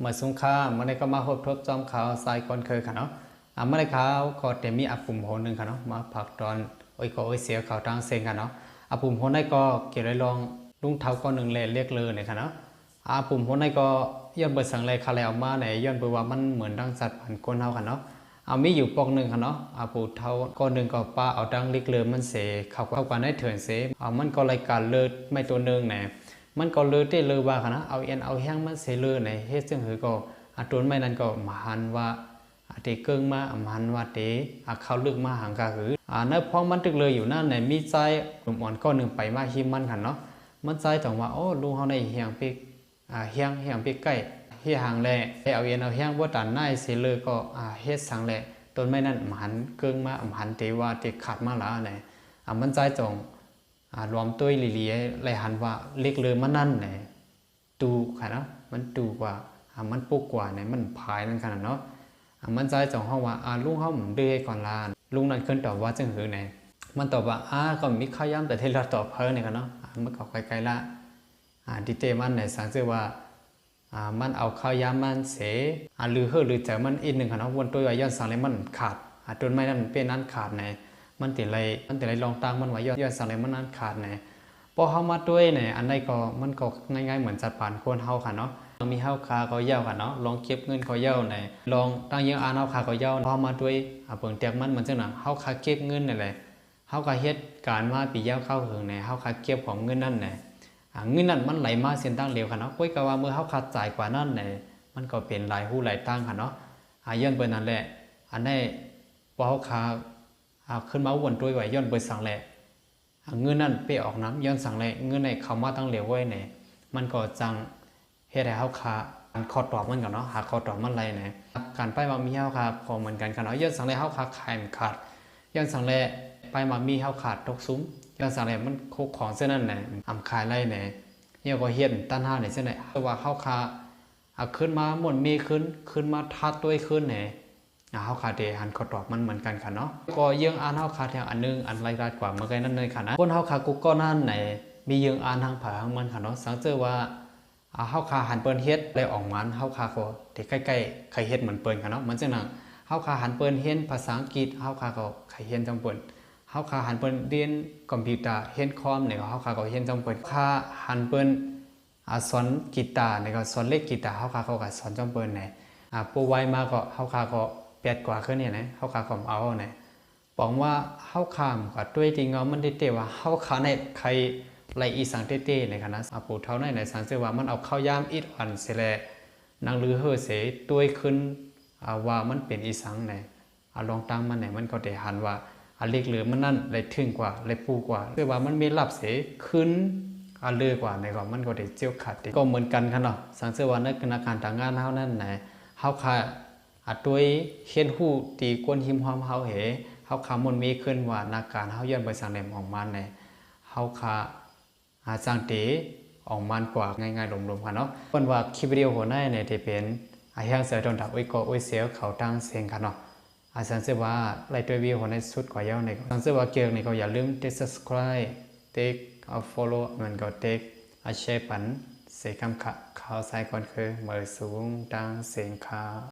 เมื่อสงครามเมื่อไรก็มาพบทบจอมขาวทรายก่อนเคยค่ะเนาะเมื่อไรขาวก็เตมีอาปุ่มโหนึงค่ะเนาะมาผักตอนโอ้ยก็โอ้ยเสียข่าวทางเซ็งค่ะเนาะอาปุ่มโหนั้นก็เกี่ยวกับลองลุงเท้าก็หนึ่งเลยเรียกเลยเนี่ยค่ะเนาะอาปุ่มโหนั้นก็ย้อนเปิดสังเลยคาเลยออกมาไหนย้อนไปว่ามันเหมือนดังสัตว์ผันก้นเท้าค่ะเนาะมีอยู่ปอกหนึ่งค่ะเนาะปู่เท้าก็หนึ่งก็ป้าเอาดังเล็กเลยมันเสเข้ากันได้เถื่อนเสมันก็รายการเลิศไม่ตัวหนึ่งเนี่ยมันก็เลือได้เลยว่าค่ะนะเอาเอ็นเอาแห้งมันเสลือในเฮ็ดซึ่งหือก็ตัวไม่นั้นก็มาหันว่าเตเกิงมาหันว่าเตเขาลึกมาหางกาหือนั่นพอมันตึกเลยอยู่นั่นในมีใจกลุ่มอ่อนก็หนึ่งไปมาหิมมันค่ะเนาะมันใจถึงว่าโอ้ลุงเขาในเฮียงปีเฮียงปีใกล้เฮียหางแหล่เอาเอ็นเอาแห้งว่าตันหน้าเสลือก็เฮ็ดสังแหล่ต้นไม้นั้นหันเกิงมาหันเตว่าเตขาดมาละไหนมันใจจงรวมตัวลีลีไรหันว่าเล็กเลยมันนั่นไหนตูค่ะเนาะมันตูกว่ามันปุ๊กกว่าไหนมันพายนั่นขนาดเนาะมันใจจงห้องว่าลุงเขาหมุนเดือยก่อนลานลุงนั่นขึ้นตอบว่าจึงหือไหนมันตอบว่าก็มีข้าวย่ำแต่ที่เราตอบเพิ่นเนี่ยกันเนาะเมื่อก่อนไกลๆละดิเตมันไหนสังเกตว่ามันเอาข้าวย่ำมันเสหรือหรือเจอมันอีกหนึ่งค่ะเนาะวนตัวย้อนสั่งเลยมันขาดต้นไม้นั้นเป็นนั้นขาดไหนมันติดอะไรลองตั้งมันไว้ย้อนสั่งเลยมันนั้นขาดไหนพอเข้ามาด้วยเนี่ยอันใดก็มันก็ง่ายๆเหมือนจัดผ่านคนเฮาค่ะเนาะมีเฮาคาก็เย้าค่ะเนาะลองเก็บเงินก็เย้าไหนลองตั้งยังเฮาคาก็เย้าพอมาด้วยเปิงแตกมันจังหนังเฮาคาเก็บเงินนี่แหละเฮาคาเฮ็ดการมาปีเย้าเข้าหึงไหนเฮาคาเก็บของเงินนั่นไหนเงินนั่นมันไหลมาเส้นตั้งเร็วค่ะเนาะคุยกับว่าเมื่อเฮาคาจ่ายกว่านั่นไหนมันก็เป็นหลายหู้หลายตั้งค่ะเนาะย้อนเปิ้นนั่นแหละอันนี้พอเฮาคาขึ้นมาวนด้วยไว้ย้อนเปิ้นสั่งแหละเงินนั่นไปออกน้ำย้อนสั่งเลยเงินในเข้ามาตั้งเหลวไว้เนี่ยมันก็จังเฮ็ดให้เฮาคาคอตอบมันกันเนาะหาคอตอบมันไรเนี่ยการไปมามีเฮาคาพอเหมือนกันกันเนาะย้อนสั่งเลยเฮาคาขายขาดย้อนสั่งเลยไปมามีเฮาขาดตกซุ้มย้อนสั่งเลยมันโคของเส้นนั้นเนี่ยขายไรเนี่ยเนี่ยก็เฮ็ดตั้นห้าเนี่ยเส้นไหนแต่ว่าเฮาคาขึ้นมาหมดมีขึ้นมาทัดด้วยขึ้นเนี่ยเฮาคาเดหันคอตอบมันเหมือนกันค่ะเนาะก็ยังอ่านเฮาคาแถวอันนึงอันไรรัดกว่าเมื่อกี้นั่นเลยค่ะนะคนเฮาคากุก็นั่นไหนมียังอ่านทางผาทางมันค่ะเนาะสังเกตว่าเฮาคาหันเปิ้นเฮ็ดเลยออกมันเฮาคาก็ที่ใกล้ๆใครเฮ็ดเหมือนเปิ้นค่ะเนาะมันจังนั้นเฮาคาหันเปิ้นเฮ็ดภาษาอังกฤษเฮาคาก็ใครเฮ็ดจังเปิ้นเฮาคาหันเปิ้นเรียนคอมพิวเตอร์เฮ็ดคอมเนี่ยเฮาคาก็เฮ็ดจังเปิ้นคาหันเปิ้นสอนกีตาร์เนี่ยก็สอนเล่นกีตาร์เฮาคาก็สอนจังเปิ้นเนี่ยปูไว้มาก็เฮาคาก็แปดกว่าขึ้นเนี่ยนะเฮาคาก็เอาเนี่ยบอกว่าเฮาคามกับด้วยจริงเอามันได้เตว่าเฮาคาในใครไรอีสังเต้ๆในคณะปู่เท่าในสังเสว่ามันเอาข้าวยามอิดอันเสแลนางลือเฮอเสด้วยขึ้นว่ามันเป็นอีสังไหนลองตั้งมันไหนมันก็ได้หันว่าเล็กหรือมันนั่นไรถึงกว่าไรปูกว่าคือว่ามันมีลับเสขึ้นเลือกว่าในก็มันก็ได้เจียวขัดก็เหมือนกันค่ะเนาะสังเสว่าในคณะการทางงานเฮานั่นไหนเฮาคาด้วยเขียนหู้ตีก้นหิมหอมเฮาเหเฮาคามันมีขึ้นว่านาการเฮาย้อนไปสังแหลมออกมาในเฮาคาสร้างตีออกมันกว่าง่ายๆลมๆค่ะเนาะคนว่าคลิปวิดีโอหัวหน้าในที่เป็นเฮียงเสือโดนดักอุ้ยก็อุ้ยเสียวเขาตั้งเสียงค่ะเนาะสังเกตว่าไลท์ตัววิวหัวในสุดกว่าเย้าในสังเกตว่าเกี่ยวในก็อย่าลืมติด subscribe ติ๊กfollow มันก็ติ๊กแชร์ปันเสียงคำข่าวสายก่อนคือเมื่อสูงตั้งเสียงค่ะ